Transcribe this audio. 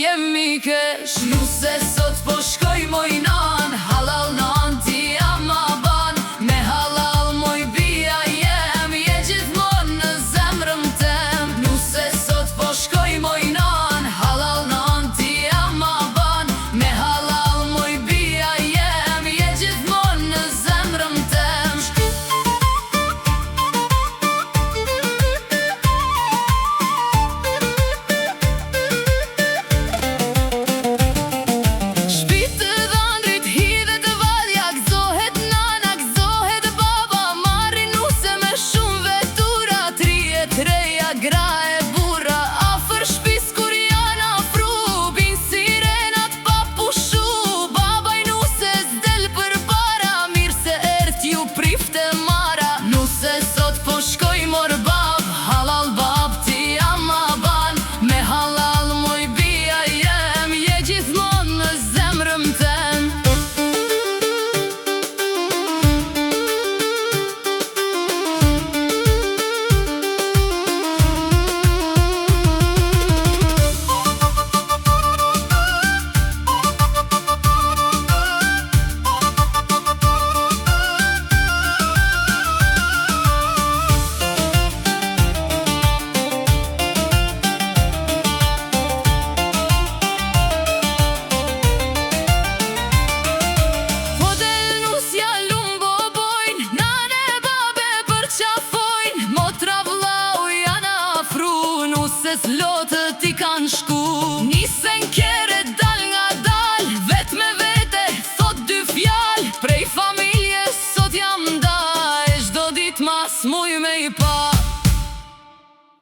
jemi kesh. Nuse sot po shkoj moj nan, halal nan ti ama ban. Me halal moj bia jem, je gjithmon në zemrëm tem. Nuse sot po shkoj moj nan, halal nan ti ama ban. Me halal moj bia jem, je gjithmon në zemrëm tem. Gra e burra, afer shpis kur janë afru, bin sirenat pa pushu. Babaj nuse s'del për para, mirë se ert ju prifte mara. Nuse sot po shkoj mor bab, halal bab ti ama ban. Me halal moj bia jem, je gjithmon në zemrëm tem. Lotë ti kanë shku, nisen